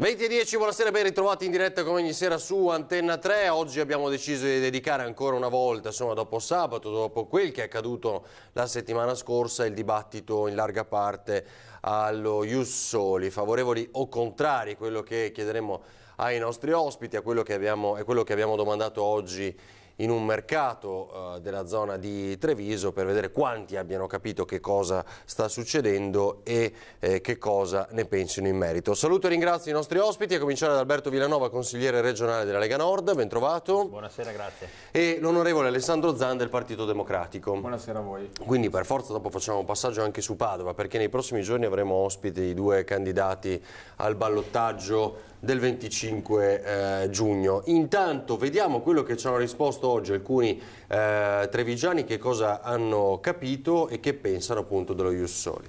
20:10, buonasera, ben ritrovati in diretta come ogni sera su Antenna 3. Oggi abbiamo deciso di dedicare ancora una volta, insomma, dopo sabato, dopo quel che è accaduto la settimana scorsa, il dibattito in larga parte allo Ius Soli, favorevoli o contrari, quello che chiederemo ai nostri ospiti, è quello che abbiamo domandato oggi in un mercato della zona di Treviso, per vedere quanti abbiano capito che cosa sta succedendo e che cosa ne pensino in merito. Saluto e ringrazio i nostri ospiti, a cominciare da Alberto Villanova, consigliere regionale della Lega Nord, ben trovato. Buonasera, grazie. E l'onorevole Alessandro Zan del Partito Democratico. Buonasera a voi. Quindi per forza dopo facciamo un passaggio anche su Padova, perché nei prossimi giorni avremo ospiti i due candidati al ballottaggio del 25 giugno. Intanto vediamo quello che ci hanno risposto oggi alcuni trevigiani, che cosa hanno capito e che pensano appunto dello Ius Soli.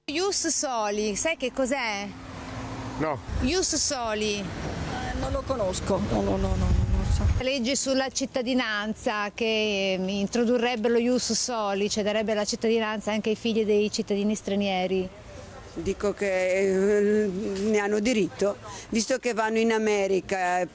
Ius Soli, sai che cos'è? No. Ius Soli. Non lo conosco, non so. La legge sulla cittadinanza che introdurrebbe lo Ius Soli, cioè darebbe la cittadinanza anche ai figli dei cittadini stranieri. Dico che ne hanno diritto, visto che vanno in America e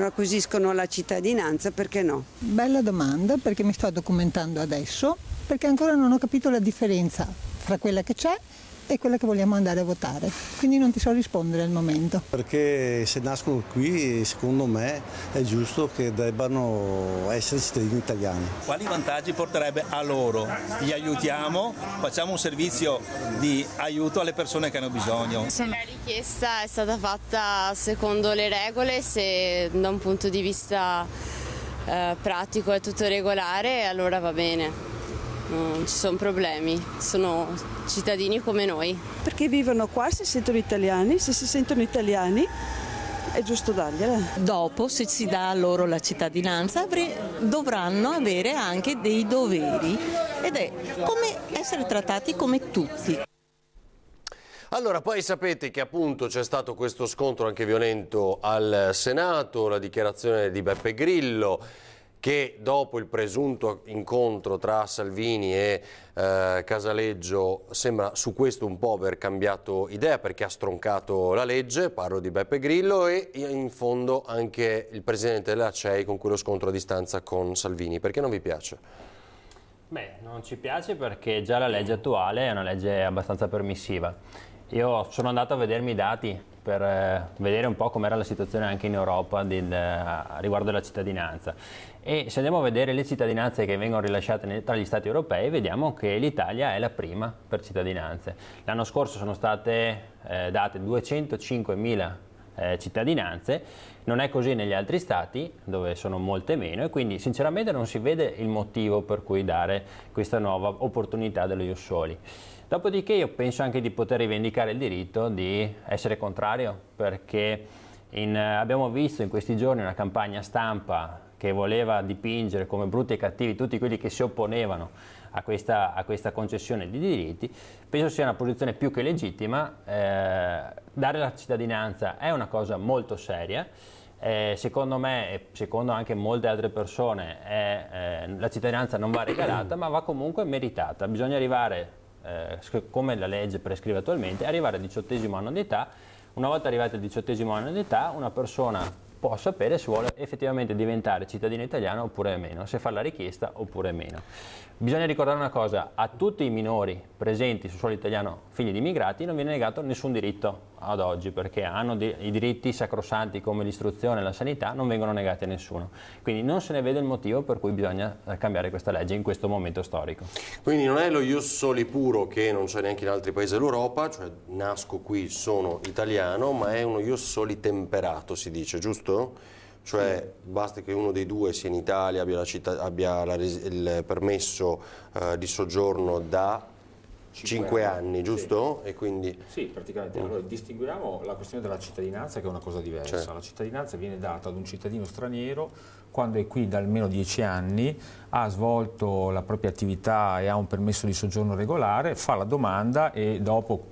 acquisiscono la cittadinanza, perché no? Bella domanda, perché mi sto documentando adesso, perché ancora non ho capito la differenza fra quella che c'è e quella che vogliamo andare a votare, quindi non ti so rispondere al momento. Perché se nascono qui, secondo me, è giusto che debbano essere cittadini italiani. Quali vantaggi porterebbe a loro? Li aiutiamo, facciamo un servizio di aiuto alle persone che hanno bisogno. Se la richiesta è stata fatta secondo le regole, se da un punto di vista pratico è tutto regolare, allora va bene. Non ci sono problemi, sono cittadini come noi. Perché vivono qua, si sentono italiani, se si sentono italiani è giusto dargliela. Dopo, se si dà loro la cittadinanza, dovranno avere anche dei doveri, ed è come essere trattati come tutti. Allora, poi sapete che appunto c'è stato questo scontro anche violento al Senato, la dichiarazione di Beppe Grillo, che dopo il presunto incontro tra Salvini e Casaleggio sembra su questo un po' aver cambiato idea, perché ha stroncato la legge, parlo di Beppe Grillo, e in fondo anche il presidente della CEI con quello scontro a distanza con Salvini. Perché non vi piace? Beh, non ci piace perché già la legge attuale è una legge abbastanza permissiva. Io sono andato a vedermi i dati per vedere un po' com'era la situazione anche in Europa riguardo alla cittadinanza, e se andiamo a vedere le cittadinanze che vengono rilasciate tra gli Stati europei, vediamo che l'Italia è la prima per cittadinanze. L'anno scorso sono state date 205.000 cittadinanze, non è così negli altri Stati dove sono molte meno, e quindi sinceramente non si vede il motivo per cui dare questa nuova opportunità dello Ius Soli. Dopodiché io penso anche di poter rivendicare il diritto di essere contrario, perché abbiamo visto in questi giorni una campagna stampa che voleva dipingere come brutti e cattivi tutti quelli che si opponevano a questa concessione di diritti. Penso sia una posizione più che legittima. Dare la cittadinanza è una cosa molto seria. Secondo me e secondo anche molte altre persone la cittadinanza non va regalata, ma va comunque meritata. Bisogna arrivare, come la legge prescrive attualmente, arrivare al 18° anno di età. Una volta arrivati al 18° anno di età, una persona può sapere se vuole effettivamente diventare cittadino italiano oppure meno, se fa la richiesta oppure meno. Bisogna ricordare una cosa: a tutti i minori presenti sul suolo italiano, figli di immigrati, non viene negato nessun diritto ad oggi, perché hanno i diritti sacrosanti come l'istruzione e la sanità, non vengono negati a nessuno. Quindi non se ne vede il motivo per cui bisogna cambiare questa legge in questo momento storico. Quindi non è lo Ius Soli puro, che non c'è neanche in altri paesi dell'Europa, cioè nasco qui, sono italiano, ma è uno Ius Soli temperato, si dice, giusto? Cioè basta che uno dei due sia in Italia, abbia il permesso di soggiorno da 5 anni, giusto? Sì. E quindi... Sì, praticamente. Allora, distinguiamo la questione della cittadinanza, che è una cosa diversa. Certo. La cittadinanza viene data ad un cittadino straniero quando è qui da almeno 10 anni, ha svolto la propria attività e ha un permesso di soggiorno regolare, fa la domanda e dopo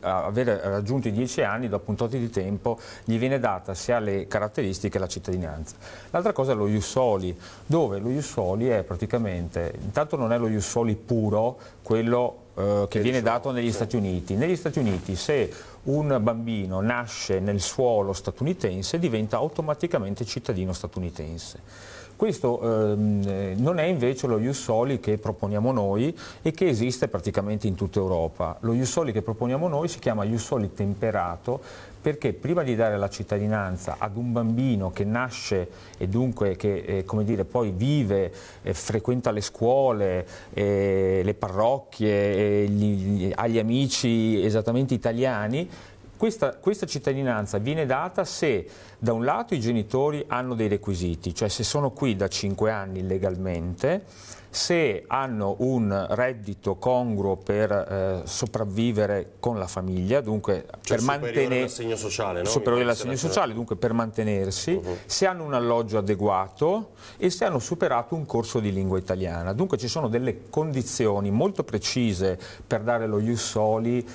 aver raggiunto i 10 anni, dopo un tot di tempo, gli viene data, se ha le caratteristiche, la cittadinanza. L'altra cosa è lo Ius Soli, dove lo Ius Soli è praticamente, intanto non è lo Ius Soli puro, quello che viene dato negli Stati Uniti. Negli Stati Uniti, se un bambino nasce nel suolo statunitense, diventa automaticamente cittadino statunitense. Questo non è invece lo ius soli che proponiamo noi e che esiste praticamente in tutta Europa. Lo ius soli che proponiamo noi si chiama ius soli temperato, perché prima di dare la cittadinanza ad un bambino che nasce e dunque che come dire, poi vive, frequenta le scuole, le parrocchie, agli amici esattamente italiani, questa cittadinanza viene data se da un lato i genitori hanno dei requisiti, cioè se sono qui da 5 anni legalmente, se hanno un reddito congruo per sopravvivere con la famiglia, dunque cioè per superiore all'assegno sociale, no? Superiore all'assegno sociale, dunque per mantenersi, se hanno un alloggio adeguato e se hanno superato un corso di lingua italiana. Dunque ci sono delle condizioni molto precise per dare lo ius soli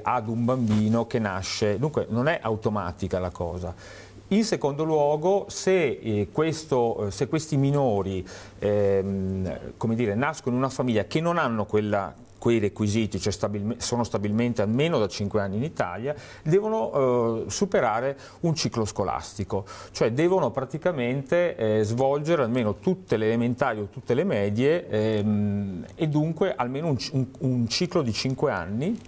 ad un bambino che nasce, dunque non è automatica la cosa. In secondo luogo, se questi minori come dire, nascono in una famiglia che non hanno quei requisiti, cioè sono stabilmente almeno da 5 anni in Italia, devono superare un ciclo scolastico, cioè devono praticamente svolgere almeno tutte le elementari o tutte le medie e dunque almeno un ciclo di 5 anni,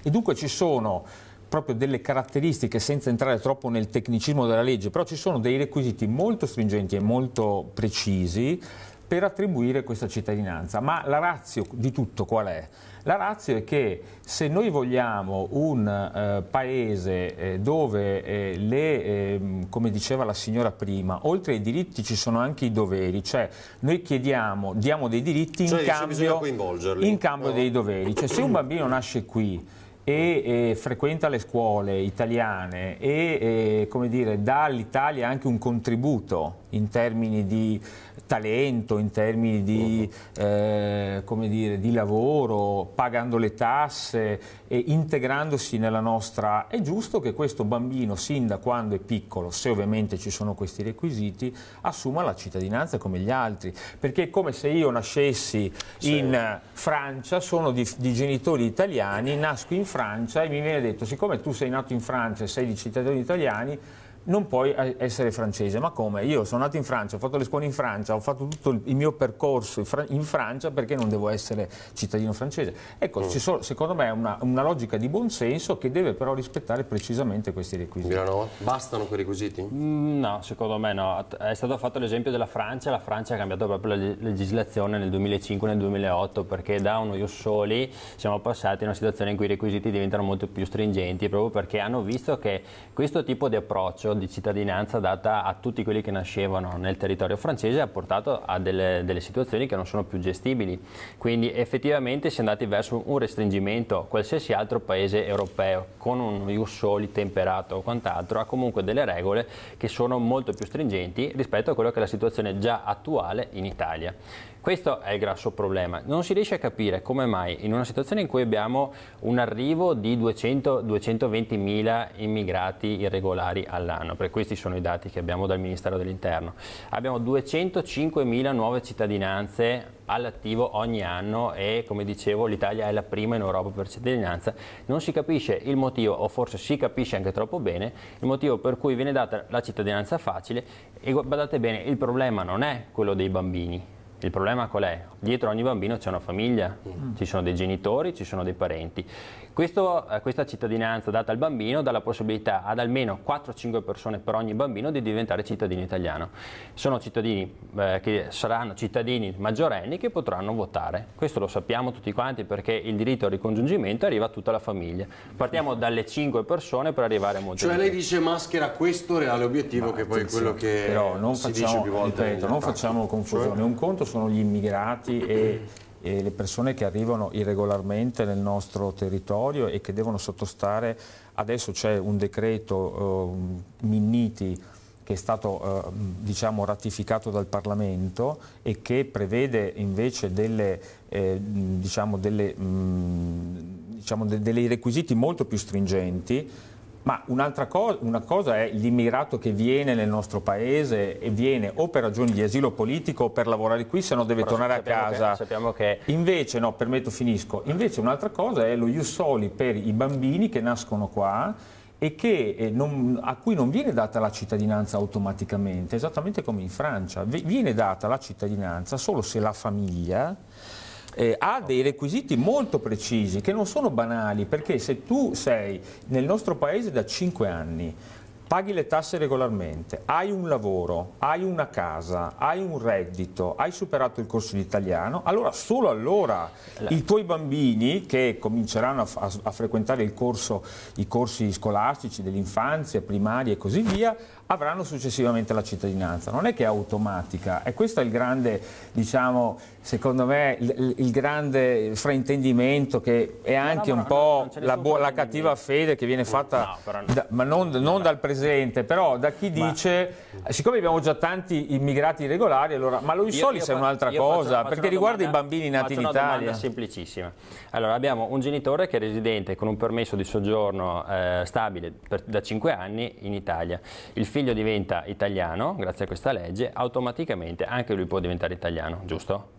e dunque ci sono proprio delle caratteristiche, senza entrare troppo nel tecnicismo della legge, però ci sono dei requisiti molto stringenti e molto precisi per attribuire questa cittadinanza. Ma la ratio di tutto qual è? La ratio è che se noi vogliamo un paese dove, come diceva la signora prima, oltre ai diritti ci sono anche i doveri, cioè noi diamo dei diritti in cambio dei doveri. Cioè se un bambino nasce qui e frequenta le scuole italiane e come dire, dà all'Italia anche un contributo in termini di talento, in termini di, come dire, di lavoro, pagando le tasse e integrandosi nella nostra... È giusto che questo bambino, sin da quando è piccolo, se ovviamente ci sono questi requisiti, assuma la cittadinanza come gli altri, perché è come se io nascessi in Francia, sono di genitori italiani, nasco in Francia e mi viene detto: siccome tu sei nato in Francia e sei di cittadini italiani, non puoi essere francese. Ma come? Io sono nato in Francia, ho fatto le scuole in Francia, ho fatto tutto il mio percorso in Francia, perché non devo essere cittadino francese? Ecco, secondo me è una logica di buonsenso che deve però rispettare precisamente questi requisiti. Milanova, bastano quei requisiti? No, secondo me no. È stato fatto l'esempio della Francia, la Francia ha cambiato proprio la legislazione nel 2005 e nel 2008, perché da uno ius soli siamo passati a una situazione in cui i requisiti diventano molto più stringenti, proprio perché hanno visto che questo tipo di approccio di cittadinanza data a tutti quelli che nascevano nel territorio francese ha portato a delle situazioni che non sono più gestibili. Quindi effettivamente si è andati verso un restringimento. Qualsiasi altro paese europeo con un ius soli temperato o quant'altro ha comunque delle regole che sono molto più stringenti rispetto a quello che è la situazione già attuale in Italia. Questo è il grosso problema. Non si riesce a capire come mai in una situazione in cui abbiamo un arrivo di 200-220 mila immigrati irregolari all'anno, perché questi sono i dati che abbiamo dal Ministero dell'Interno, abbiamo 205 mila nuove cittadinanze all'attivo ogni anno e, come dicevo, l'Italia è la prima in Europa per cittadinanza. Non si capisce il motivo, o forse si capisce anche troppo bene, il motivo per cui viene data la cittadinanza facile. E badate bene, il problema non è quello dei bambini. Il problema qual è? Dietro ogni bambino c'è una famiglia, ci sono dei genitori, ci sono dei parenti. Questa cittadinanza data al bambino dà la possibilità ad almeno 4-5 persone per ogni bambino di diventare cittadino italiano. Sono cittadini che saranno cittadini maggiorenni che potranno votare. Questo lo sappiamo tutti quanti, perché il diritto al ricongiungimento arriva a tutta la famiglia. Partiamo dalle 5 persone per arrivare a molte. Cioè lei dice maschera questo reale obiettivo, che poi è quello che però non si dice più volte. Ripeto, non facciamo confusione. Un conto sono gli immigrati e le persone che arrivano irregolarmente nel nostro territorio e che devono sottostare. Adesso c'è un decreto Minniti che è stato diciamo, ratificato dal Parlamento e che prevede invece dei requisiti molto più stringenti, Ma una cosa è l'immigrato che viene nel nostro paese e viene o per ragioni di asilo politico o per lavorare qui, se no deve tornare a casa. Sappiamo che... Invece, no, permetto, finisco. Invece un'altra cosa è lo ius soli per i bambini che nascono qua e a cui non viene data la cittadinanza automaticamente, esattamente come in Francia. Viene data la cittadinanza solo se la famiglia ha dei requisiti molto precisi che non sono banali, perché se tu sei nel nostro paese da 5 anni, paghi le tasse regolarmente, hai un lavoro, hai una casa, hai un reddito, hai superato il corso di italiano, allora solo allora i tuoi bambini che cominceranno a frequentare i corsi scolastici dell'infanzia, primaria e così via, avranno successivamente la cittadinanza. Non è che è automatica, e questo è il grande, diciamo, secondo me, il grande fraintendimento, che è anche un po' la cattiva fede che viene fatta, ma non dal presente, però da chi dice, siccome abbiamo già tanti immigrati irregolari, allora, ma lo ius soli è un'altra cosa, perché riguarda i bambini nati in Italia. Una domanda semplicissima. Allora, abbiamo un genitore che è residente con un permesso di soggiorno stabile da 5 anni in Italia. Il figlio diventa italiano, grazie a questa legge, automaticamente anche lui può diventare italiano, giusto?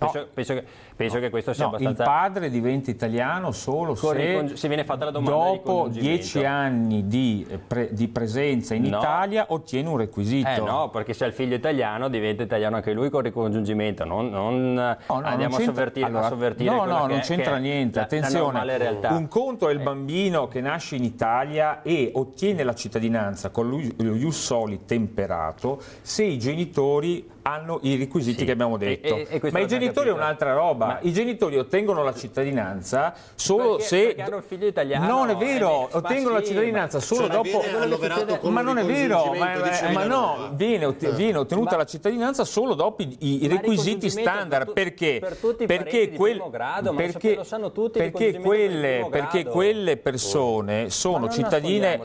Penso che questo sia abbastanza... Il padre diventa italiano solo se viene fatta la domanda dopo 10 anni di presenza in Italia ottiene un requisito. No, perché se il figlio italiano diventa italiano anche lui con il ricongiungimento. Andiamo a sovvertire non c'entra niente. Attenzione, un conto è il bambino che nasce in Italia e ottiene la cittadinanza con lo ius soli temperato se i genitori hanno i requisiti che abbiamo detto. Ma i genitori è un'altra roba. I genitori ottengono la cittadinanza solo se hanno il figlio italiano. Non è vero, ottengono la cittadinanza solo dopo. Ma non è vero, viene ottenuta la cittadinanza solo dopo i requisiti standard. Perché? Perché quelle persone sono cittadine,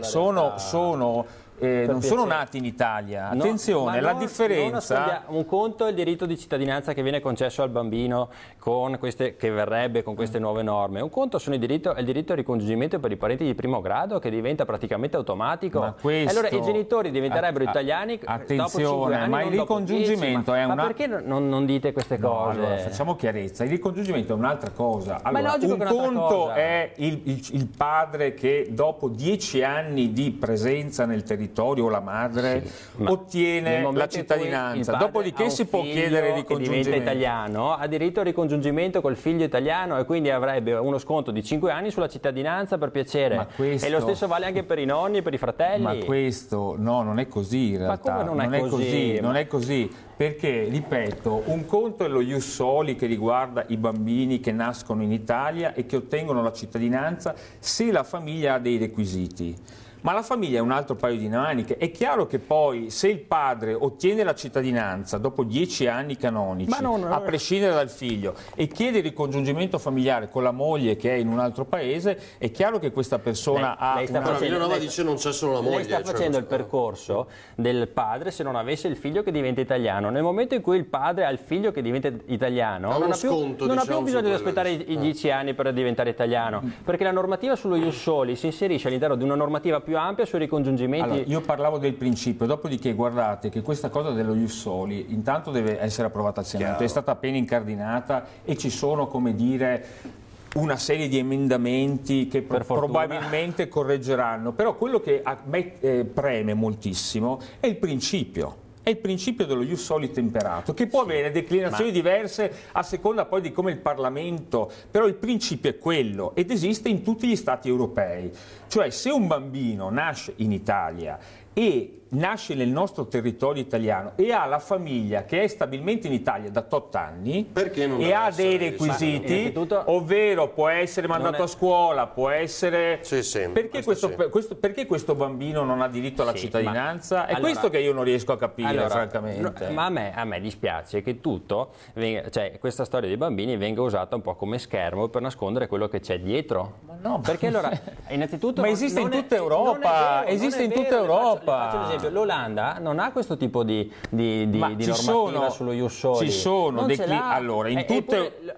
non sono nati in Italia. Attenzione, la differenza... Un conto è il diritto di cittadinanza che viene concesso al bambino che verrebbe con queste nuove norme. Un conto è il diritto al ricongiungimento per i parenti di primo grado, che diventa praticamente automatico. Allora i genitori diventerebbero italiani dopo 5 anni, ma il ricongiungimento è una... Ma perché non dite queste cose? Allora, facciamo chiarezza. Il ricongiungimento è un'altra cosa. Allora, un conto è il padre che dopo 10 anni di presenza nel territorio, o la madre ottiene la cittadinanza, dopodiché si può chiedere il ricongiungimento. Diventa italiano, ha diritto al ricongiungimento col figlio italiano e quindi avrebbe uno sconto di 5 anni sulla cittadinanza, per piacere. E lo stesso vale anche per i nonni e per i fratelli. Ma questo non è così in realtà. Ma come non è così? Non è così. Perché, ripeto, un conto è lo ius soli che riguarda i bambini che nascono in Italia e che ottengono la cittadinanza se la famiglia ha dei requisiti. Ma la famiglia è un altro paio di maniche. È chiaro che poi se il padre ottiene la cittadinanza dopo 10 anni canonici, a prescindere dal figlio, e chiede il ricongiungimento familiare con la moglie che è in un altro paese, è chiaro che questa persona dice non c'è solo la moglie. Lei sta facendo il percorso del padre se non avesse il figlio che diventa italiano. Nel momento in cui il padre ha il figlio che diventa italiano, non ha più bisogno di aspettare i 10 anni per diventare italiano, perché la normativa sullo ius soli si inserisce all'interno di una normativa più ampia sui ricongiungimenti. Allora, io parlavo del principio, dopodiché guardate che questa cosa dello ius soli intanto deve essere approvata al Senato, è stata appena incardinata e ci sono, come dire, una serie di emendamenti che probabilmente correggeranno, però quello che a me preme moltissimo è il principio. È il principio dello ius soli temperato, che può avere declinazioni diverse a seconda poi di come il Parlamento, però il principio è quello ed esiste in tutti gli Stati europei. Cioè, se un bambino nasce in Italia e nasce nel nostro territorio italiano e ha la famiglia che è stabilmente in Italia da 8 anni e ha dei requisiti, ovvero può essere mandato a scuola, può essere... Perché questo bambino non ha diritto alla cittadinanza? È questo che io non riesco a capire, francamente. Ma a me dispiace che questa storia dei bambini venga usata un po' come schermo per nascondere quello che c'è dietro. Ma no, perché allora, innanzitutto... Ma esiste in tutta Europa, esiste in tutta Europa. Faccio un esempio, l'Olanda non ha questo tipo di normativa sullo ius soli. Ci sono allora,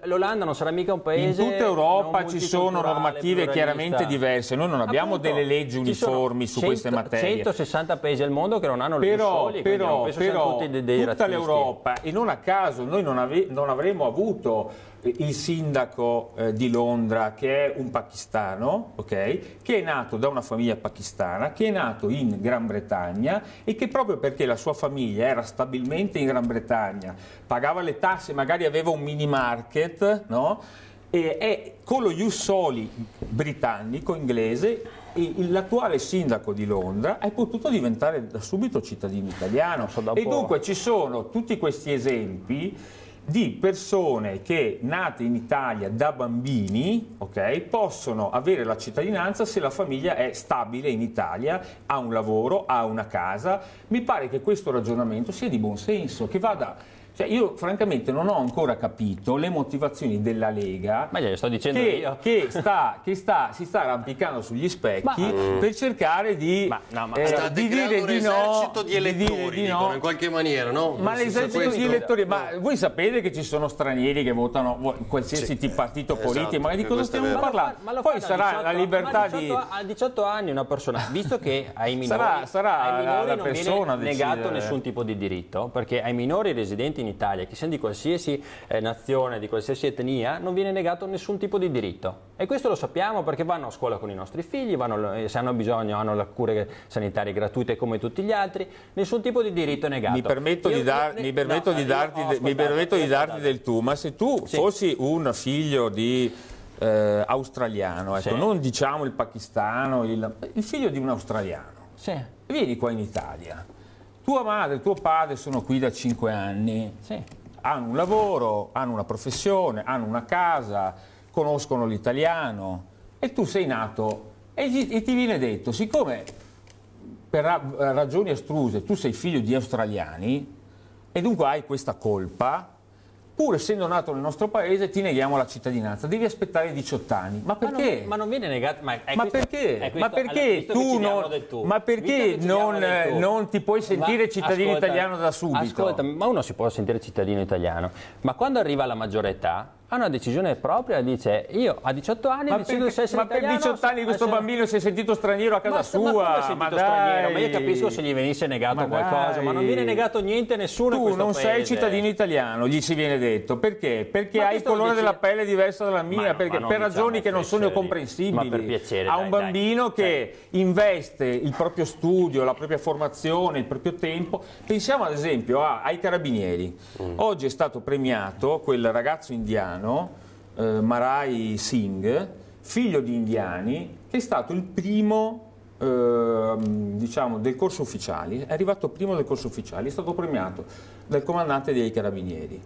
l'Olanda non sarà mica un paese. In tutta Europa ci sono normative chiaramente diverse. Noi non abbiamo delle leggi uniformi su queste materie. 160 paesi al mondo che non hanno lo ius soli, però tutta l'Europa, e non a caso noi non avremmo avuto il sindaco di Londra, che è un pakistano, okay, che è nato da una famiglia pakistana, che è nato in Gran Bretagna e che proprio perché la sua famiglia era stabilmente in Gran Bretagna, pagava le tasse, magari aveva un mini market, no? E con lo ius soli britannico, inglese, l'attuale sindaco di Londra è potuto diventare da subito cittadino italiano. E dunque ci sono tutti questi esempi di persone che, nate in Italia da bambini, okay, possono avere la cittadinanza se la famiglia è stabile in Italia, ha un lavoro, ha una casa. Mi pare che questo ragionamento sia di buon senso, che vada... Cioè io francamente non ho ancora capito le motivazioni della Lega, ma glielo sto dicendo che si sta arrampicando sugli specchi per cercare di dire di no, un esercito di elettori, dicono, in qualche maniera, no? Ma l'esercito di elettori, ma voi sapete che ci sono stranieri che votano qualsiasi partito politico, ma di cosa stiamo parlando? Poi sarà la libertà di... A 18 anni una persona, visto che ai minori, non viene negato nessun tipo di diritto, perché ai minori residenti in Italia, che siano di qualsiasi nazione, di qualsiasi etnia, non viene negato nessun tipo di diritto. E questo lo sappiamo perché vanno a scuola con i nostri figli, se hanno bisogno hanno le cure sanitarie gratuite come tutti gli altri, nessun tipo di diritto è negato. Mi permetto di darti del tu, ma se tu fossi un figlio di australiano, ecco, non diciamo il pakistano, il figlio di un australiano, vieni qua in Italia. Tua madre e tuo padre sono qui da 5 anni, hanno un lavoro, hanno una professione, hanno una casa, conoscono l'italiano e tu sei nato e ti viene detto, siccome per ragioni astruse tu sei figlio di australiani e dunque hai questa colpa, pur essendo nato nel nostro paese ti neghiamo la cittadinanza, devi aspettare 18 anni. Ma perché? Ma non viene negato. Ma perché? Ma perché tu non ti puoi sentire cittadino italiano da subito? Ascolta, ma uno si può sentire cittadino italiano, ma quando arriva alla maggiore età ha una decisione propria, dice io a 18 anni decido di essere italiano. Ma per 18 anni questo bambino si è sentito straniero a casa sua? Ma io capisco se gli venisse negato qualcosa, ma non viene negato niente a nessuno in questo paese. Tu non sei cittadino italiano, gli si viene detto. Perché? Perché hai il colore della pelle diverso dalla mia, per ragioni che non sono comprensibili. Ma per piacere, a un bambino che investe il proprio studio, la propria formazione, il proprio tempo. Pensiamo ad esempio ai carabinieri. Oggi è stato premiato quel ragazzo indiano, Marai Singh, figlio di indiani, che è stato il primo diciamo del corso ufficiali, è arrivato primo del corso ufficiali, è stato premiato dal comandante dei carabinieri.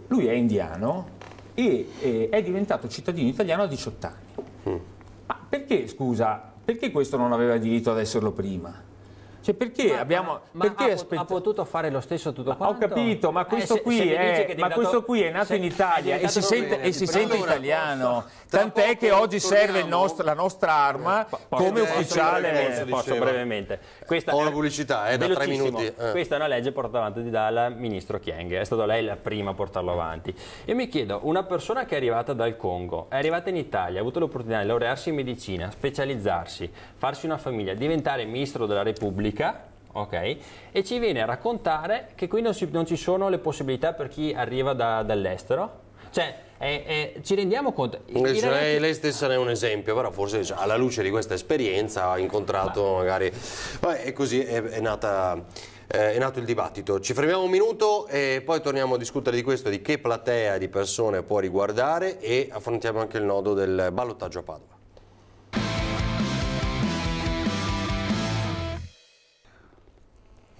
Lui è indiano e è diventato cittadino italiano a 18 anni. Ma perché, scusa, perché questo non aveva diritto ad esserlo prima? Cioè perché ha potuto fare lo stesso tutto quanto? Ho capito, ma questo qui è nato in Italia e si sente italiano, tant'è che oggi serve la nostra arma come ufficiale. Posso brevemente. Ho la pubblicità, da 3 minuti. Questa è una legge portata avanti dal ministro Kyenge, è stata lei la prima a portarlo avanti. Io mi chiedo, una persona che è arrivata dal Congo, è arrivata in Italia, ha avuto l'opportunità di laurearsi in medicina, specializzarsi, farsi una famiglia, diventare ministro della Repubblica, ok? E ci viene a raccontare che qui non ci sono le possibilità per chi arriva dall'estero? Cioè, ci rendiamo conto? Lei stessa ne è un esempio, però forse alla luce di questa esperienza ha incontrato magari... E così è nato il dibattito. Ci fermiamo un minuto e poi torniamo a discutere di questo, di che platea di persone può riguardare, e affrontiamo anche il nodo del ballottaggio a Padova.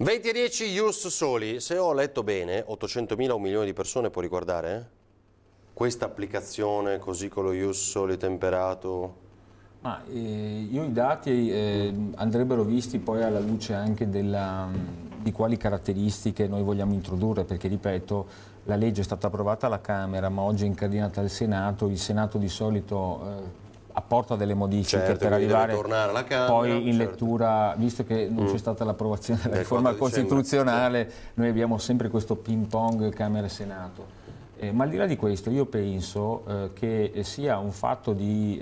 - 20:10 ius soli. Se ho letto bene, 800.000 o 1 milione di persone può riguardare? Questa applicazione così con lo ius soli temperato? Io i dati andrebbero visti poi alla luce anche di quali caratteristiche noi vogliamo introdurre, perché ripeto, la legge è stata approvata alla Camera ma oggi è incardinata al Senato. Il Senato di solito apporta delle modifiche certo, per arrivare tornare alla Camera, poi in certo. lettura, visto che non c'è stata l'approvazione della riforma costituzionale, noi abbiamo sempre questo ping pong Camera e Senato. Ma al di là di questo io penso che sia un fatto di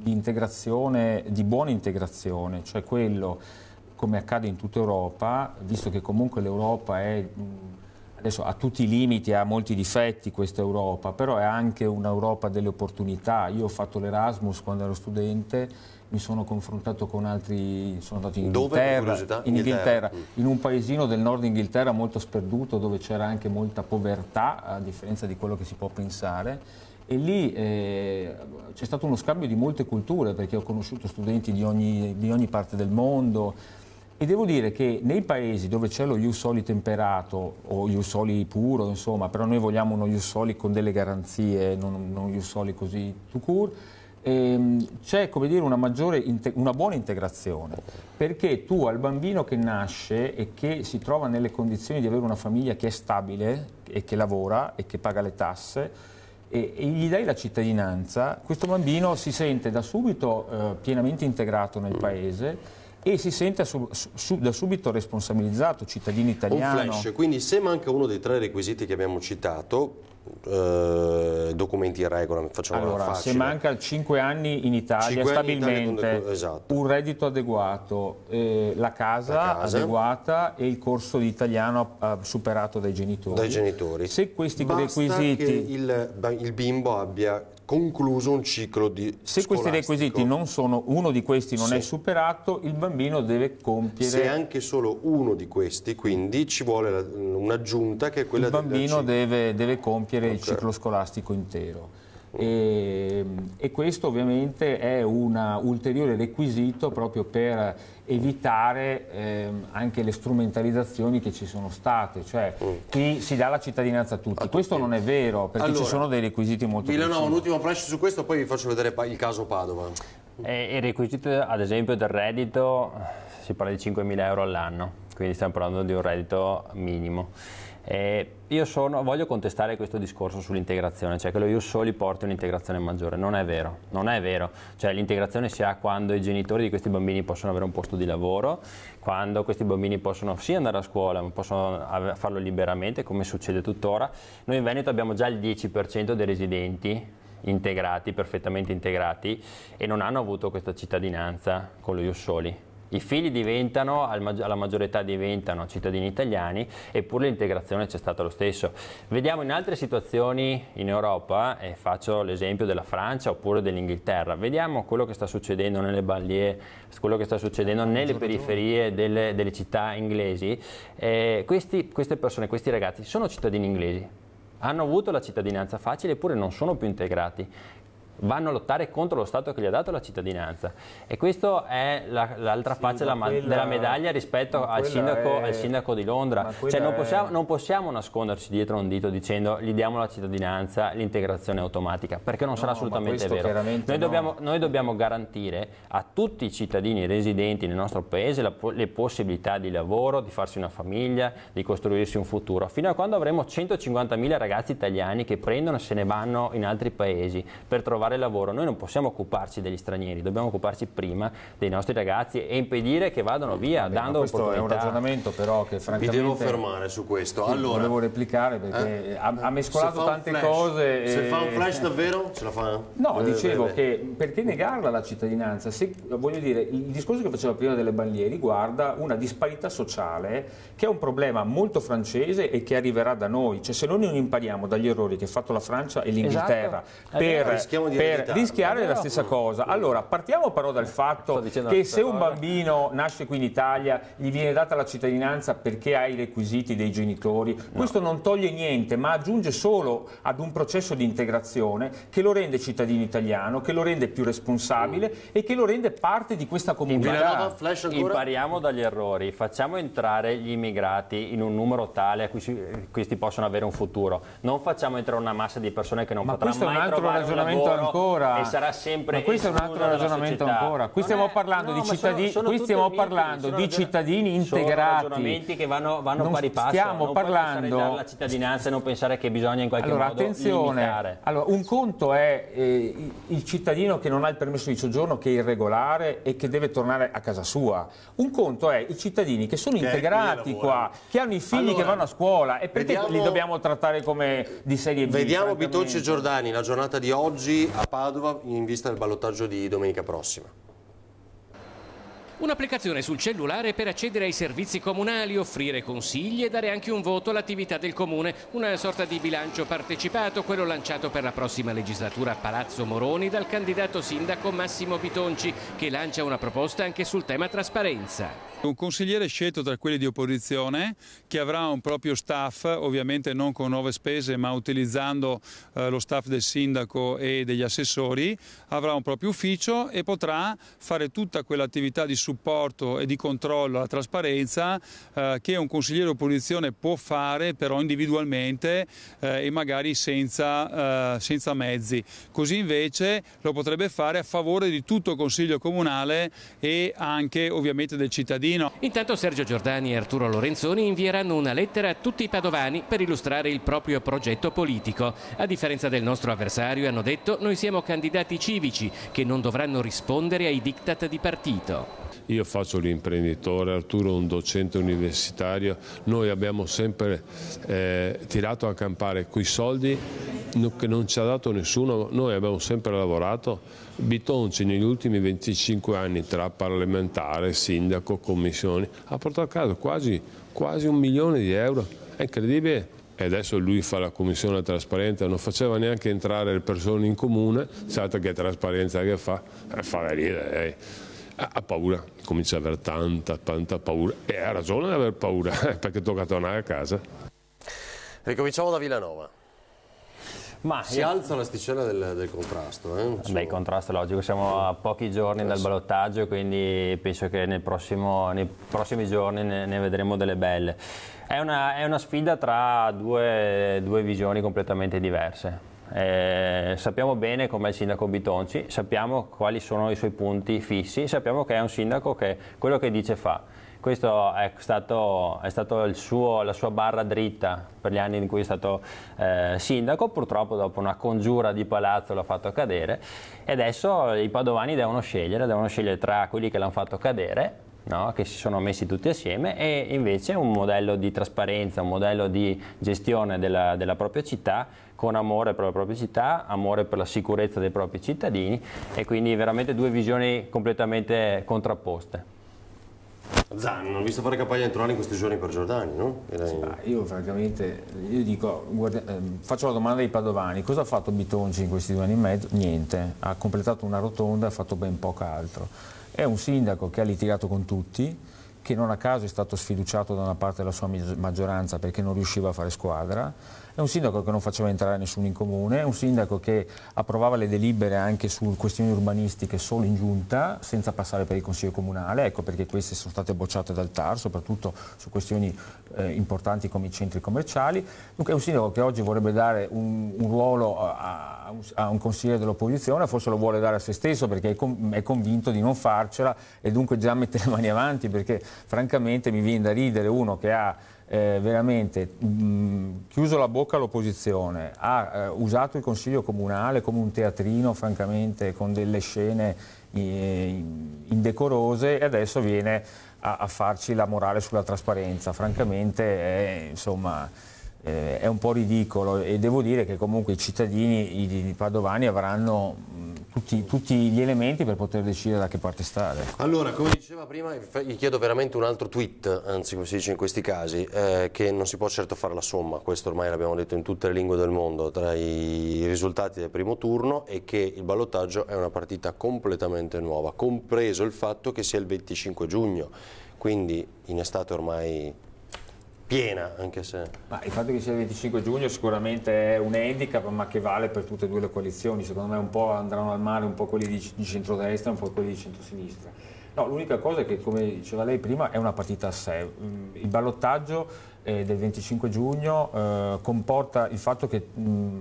integrazione, di buona integrazione, cioè quello, come accade in tutta Europa, visto che comunque l'Europa è, adesso ha tutti i limiti, ha molti difetti questa Europa, però è anche un'Europa delle opportunità. Io ho fatto l'Erasmus quando ero studente, mi sono confrontato con altri, sono andato in Inghilterra, in un paesino del nord Inghilterra molto sperduto, dove c'era anche molta povertà, a differenza di quello che si può pensare, e lì c'è stato uno scambio di molte culture, perché ho conosciuto studenti di ogni parte del mondo, e devo dire che nei paesi dove c'è lo ius soli temperato o ius soli puro, insomma, però noi vogliamo uno ius soli con delle garanzie, non un ius soli così tout court, c'è, come dire, una buona integrazione, perché tu al bambino che nasce e che si trova nelle condizioni di avere una famiglia che è stabile e che lavora e che paga le tasse e gli dai la cittadinanza, questo bambino si sente da subito pienamente integrato nel paese e si sente da subito responsabilizzato, cittadino italiano. Un flash, quindi se manca uno dei 3 requisiti che abbiamo citato, documenti in regola, facciamo allora, facile. Se manca 5 anni in Italia stabilmente, esatto, un reddito adeguato, la casa adeguata e il corso di italiano superato dai genitori. Se questi requisiti, che il bimbo abbia concluso un ciclo di se questi requisiti non sono, uno di questi non è superato, il bambino deve compiere, se anche solo uno di questi, quindi ci vuole un'aggiunta che è quella il bambino deve compiere il ciclo scolastico intero. E questo ovviamente è un ulteriore requisito proprio per evitare anche le strumentalizzazioni che ci sono state, cioè qui si dà la cittadinanza a tutti. Questo non è vero, perché allora, ci sono dei requisiti molto precisi. Milano, un ultimo flash su questo, poi vi faccio vedere il caso Padova. Il requisito ad esempio del reddito, si parla di 5.000 euro all'anno, quindi stiamo parlando di un reddito minimo. Voglio contestare questo discorso sull'integrazione, cioè che lo ius soli porti un'integrazione maggiore. Non è vero, cioè l'integrazione si ha quando i genitori di questi bambini possono avere un posto di lavoro, quando questi bambini possono sì andare a scuola, ma possono farlo liberamente, come succede tuttora. Noi in Veneto abbiamo già il 10% dei residenti integrati, perfettamente integrati, e non hanno avuto questa cittadinanza con lo ius soli. I figli diventano, alla maggiore età diventano cittadini italiani, eppure l'integrazione c'è stata lo stesso. Vediamo in altre situazioni in Europa, e faccio l'esempio della Francia oppure dell'Inghilterra, vediamo quello che sta succedendo nelle banlieue, quello che sta succedendo nelle periferie delle città inglesi. Queste persone, questi ragazzi sono cittadini inglesi, hanno avuto la cittadinanza facile, eppure non sono più integrati. Vanno a lottare contro lo Stato che gli ha dato la cittadinanza, e questa è l'altra faccia della medaglia rispetto al sindaco di Londra. Cioè non possiamo nasconderci dietro un dito dicendo gli diamo la cittadinanza, l'integrazione automatica, perché non sarà assolutamente vero. Noi dobbiamo garantire a tutti i cittadini residenti nel nostro paese le possibilità di lavoro, di farsi una famiglia, di costruirsi un futuro, fino a quando avremo 150.000 ragazzi italiani che prendono e se ne vanno in altri paesi per trovare lavoro. Noi non possiamo occuparci degli stranieri, dobbiamo occuparci prima dei nostri ragazzi e impedire che vadano via, dando questo opportunità. È un ragionamento però che francamente... Vi devo fermare su questo. Sì, allora, volevo replicare perché ha mescolato tante cose. Se fa un flash davvero ce la fa? No, dicevo che perché negarla la cittadinanza? Voglio dire, il discorso che facevo prima delle banlieue riguarda una disparità sociale che è un problema molto francese e che arriverà da noi. Cioè se noi non impariamo dagli errori che ha fatto la Francia e l'Inghilterra per rischiare la stessa cosa. Allora, partiamo però dal fatto che se un bambino nasce qui in Italia gli viene data la cittadinanza perché ha i requisiti dei genitori, questo non toglie niente, ma aggiunge solo ad un processo di integrazione che lo rende cittadino italiano, che lo rende più responsabile e che lo rende parte di questa comunità. Impariamo dagli errori, facciamo entrare gli immigrati in un numero tale a cui questi possono avere un futuro. Non facciamo entrare una massa di persone che non potrà mai trovare un lavoro ancora. E sarà sempre. Ma questo è un altro ragionamento ancora. Qui stiamo parlando di cittadini, qui stiamo parlando di cittadini integrati. Sono ragionamenti che vanno pari passo. Stiamo non parlando. Puoi dare la cittadinanza e non pensare che bisogna in qualche modo limitare. Allora, un conto è il cittadino che non ha il permesso di soggiorno, che è irregolare e che deve tornare a casa sua. Un conto è i cittadini che sono integrati qua, che hanno i figli che vanno a scuola, e perché li dobbiamo trattare come di serie B? Vediamo Bitonci e Giordani, la giornata di oggi a Padova in vista del ballottaggio di domenica prossima. Un'applicazione sul cellulare per accedere ai servizi comunali, offrire consigli e dare anche un voto all'attività del comune. Una sorta di bilancio partecipato, quello lanciato per la prossima legislatura a Palazzo Moroni dal candidato sindaco Massimo Bitonci, che lancia una proposta anche sul tema trasparenza. Un consigliere scelto tra quelli di opposizione, che avrà un proprio staff, ovviamente non con nuove spese ma utilizzando lo staff del sindaco e degli assessori, avrà un proprio ufficio e potrà fare tutta quell'attività di supporto e di controllo alla trasparenza che un consigliere di opposizione può fare però individualmente e magari senza mezzi. Così invece lo potrebbe fare a favore di tutto il Consiglio Comunale e anche ovviamente del cittadino. Intanto Sergio Giordani e Arturo Lorenzoni invieranno una lettera a tutti i padovani per illustrare il proprio progetto politico. A differenza del nostro avversario, hanno detto, noi siamo candidati civici che non dovranno rispondere ai diktat di partito. Io faccio l'imprenditore, Arturo un docente universitario, noi abbiamo sempre tirato a campare quei soldi che non ci ha dato nessuno, noi abbiamo sempre lavorato. Bitonci negli ultimi 25 anni tra parlamentare, sindaco, commissioni ha portato a casa quasi 1 milione di euro, è incredibile. E adesso lui fa la commissione trasparente, non faceva neanche entrare le persone in comune, sapete che trasparenza che fa ridere. Ha paura, comincia ad avere tanta paura e ha ragione di aver paura perché tocca tornare a casa. Ricominciamo da Villanova. Si alza l'asticella del contrasto. Beh, il contrasto è logico, siamo a pochi giorni dal ballottaggio, quindi penso che nei prossimi giorni ne vedremo delle belle. È una sfida tra due visioni completamente diverse. Sappiamo bene com'è il sindaco Bitonci, sappiamo quali sono i suoi punti fissi, sappiamo che è un sindaco che quello che dice fa. Questo è stato la sua barra dritta per gli anni in cui è stato sindaco. Purtroppo dopo una congiura di palazzo l'ha fatto cadere e adesso i padovani devono scegliere tra quelli che l'hanno fatto cadere, no? Che si sono messi tutti assieme, e invece un modello di trasparenza, un modello di gestione della propria città, con amore per la propria città, amore per la sicurezza dei propri cittadini, e quindi veramente due visioni completamente contrapposte. Zan, ho visto fare campagna elettorale in questi giorni per Giordani, no? Io francamente dico, faccio la domanda ai padovani: cosa ha fatto Bitonci in questi 2 anni e mezzo? Niente, ha completato una rotonda e ha fatto ben poco altro. È un sindaco che ha litigato con tutti, che non a caso è stato sfiduciato da una parte della sua maggioranza perché non riusciva a fare squadra. È un sindaco che non faceva entrare nessuno in comune, è un sindaco che approvava le delibere anche su questioni urbanistiche solo in giunta, senza passare per il Consiglio Comunale, ecco perché queste sono state bocciate dal TAR, soprattutto su questioni importanti come i centri commerciali. Dunque è un sindaco che oggi vorrebbe dare un ruolo a un consigliere dell'opposizione, forse lo vuole dare a se stesso perché è convinto di non farcela e dunque già mette le mani avanti, perché francamente mi viene da ridere uno che ha veramente chiuso la bocca all'opposizione, ha usato il Consiglio Comunale come un teatrino, francamente, con delle scene indecorose, e adesso viene a farci la morale sulla trasparenza. Francamente è un po' ridicolo, e devo dire che comunque i cittadini, i padovani, avranno tutti gli elementi per poter decidere da che parte stare. Allora, come diceva prima, gli chiedo veramente un altro tweet, anzi come si dice in questi casi, che non si può certo fare la somma, questo ormai l'abbiamo detto in tutte le lingue del mondo, tra i risultati del primo turno, e che il ballottaggio è una partita completamente nuova, compreso il fatto che sia il 25 giugno, quindi in estate ormai piena, anche se... Ma il fatto che sia il 25 giugno sicuramente è un handicap, ma che vale per tutte e due le coalizioni. Secondo me un po' andranno al mare un po' quelli di centrodestra e un po' quelli di centrosinistra. No, l'unica cosa è che, come diceva lei prima, è una partita a sé. Il ballottaggio del 25 giugno comporta il fatto che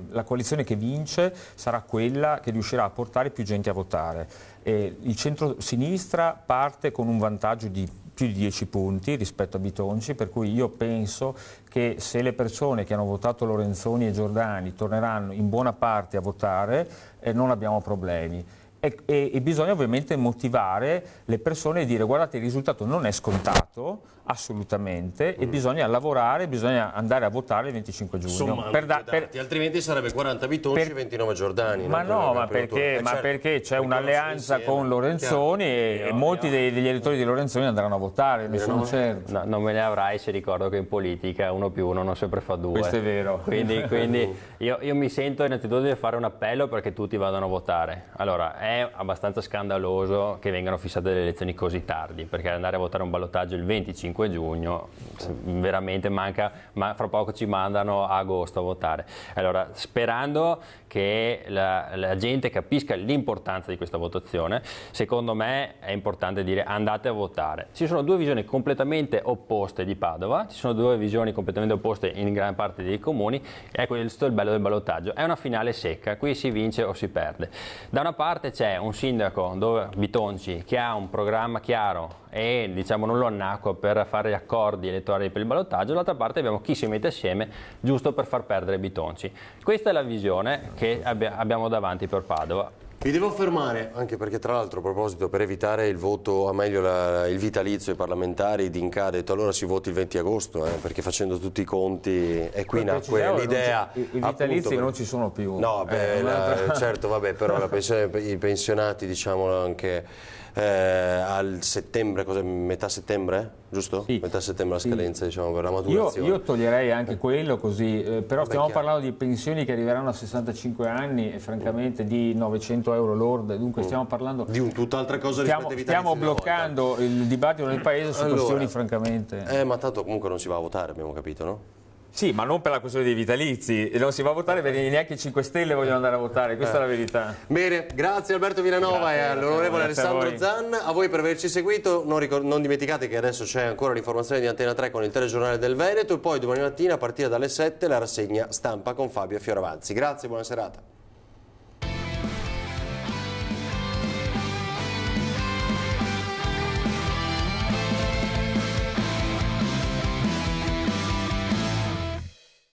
la coalizione che vince sarà quella che riuscirà a portare più gente a votare. Il centro-sinistra parte con un vantaggio di più di 10 punti rispetto a Bitonci, per cui io penso che se le persone che hanno votato Lorenzoni e Giordani torneranno in buona parte a votare, non abbiamo problemi. E bisogna ovviamente motivare le persone e dire: guardate, il risultato non è scontato assolutamente e bisogna lavorare, bisogna andare a votare il 25 giugno. Altrimenti sarebbe 40 Bitonci e 29 Giordani. Ma no, ma perché c'è un'alleanza con Lorenzoni e molti degli elettori di Lorenzoni andranno a votare, ne sono certo. No, non me ne avrai se ricordo che in politica 1 più 1 non sempre fa 2. Questo è vero. Quindi io mi sento innanzitutto di fare un appello perché tutti vadano a votare. Allora, è abbastanza scandaloso che vengano fissate le elezioni così tardi, perché andare a votare un ballottaggio il 25 giugno veramente manca, ma fra poco ci mandano a agosto a votare. Allora, sperando che la gente capisca l'importanza di questa votazione, secondo me è importante dire: andate a votare. Ci sono 2 visioni completamente opposte di Padova, ci sono 2 visioni completamente opposte in gran parte dei comuni, e questo è il bello del ballottaggio, è una finale secca, qui si vince o si perde. Da una parte c'è un sindaco, Bitonci, che ha un programma chiaro e diciamo non lo annacqua per fare accordi elettorali per il ballottaggio, dall'altra parte abbiamo chi si mette assieme giusto per far perdere Bitonci. Questa è la visione che abbiamo davanti per Padova. Vi devo fermare, anche perché tra l'altro, a proposito, per evitare il voto, a meglio il vitalizio ai parlamentari, D'Inca ha detto allora si voti il 20 agosto, perché facendo tutti i conti, e qui nacque l'idea. I vitalizi non ci sono più. No, certo, vabbè, però i pensionati, diciamo anche al settembre, metà settembre, giusto? Sì. Metà settembre la scadenza, diciamo, per la maturazione. Io toglierei anche quello così, però stiamo parlando di pensioni che arriveranno a 65 anni e francamente di 900 euro lorde, dunque stiamo parlando di tutt'altra cosa rispetto ai vitalizi. Stiamo bloccando il dibattito nel paese su questioni francamente. Ma tanto comunque non si va a votare, abbiamo capito, no? Sì, ma non per la questione dei vitalizi, non si va a votare perché neanche i 5 Stelle vogliono andare a votare, questa è la verità. Bene, grazie Alberto Villanova e all'onorevole Alessandro Zan, a voi per averci seguito. Non dimenticate che adesso c'è ancora l'informazione di Antena 3 con il telegiornale del Veneto e poi domani mattina a partire dalle 7 la rassegna stampa con Fabio Fioravanzi. Grazie, buona serata.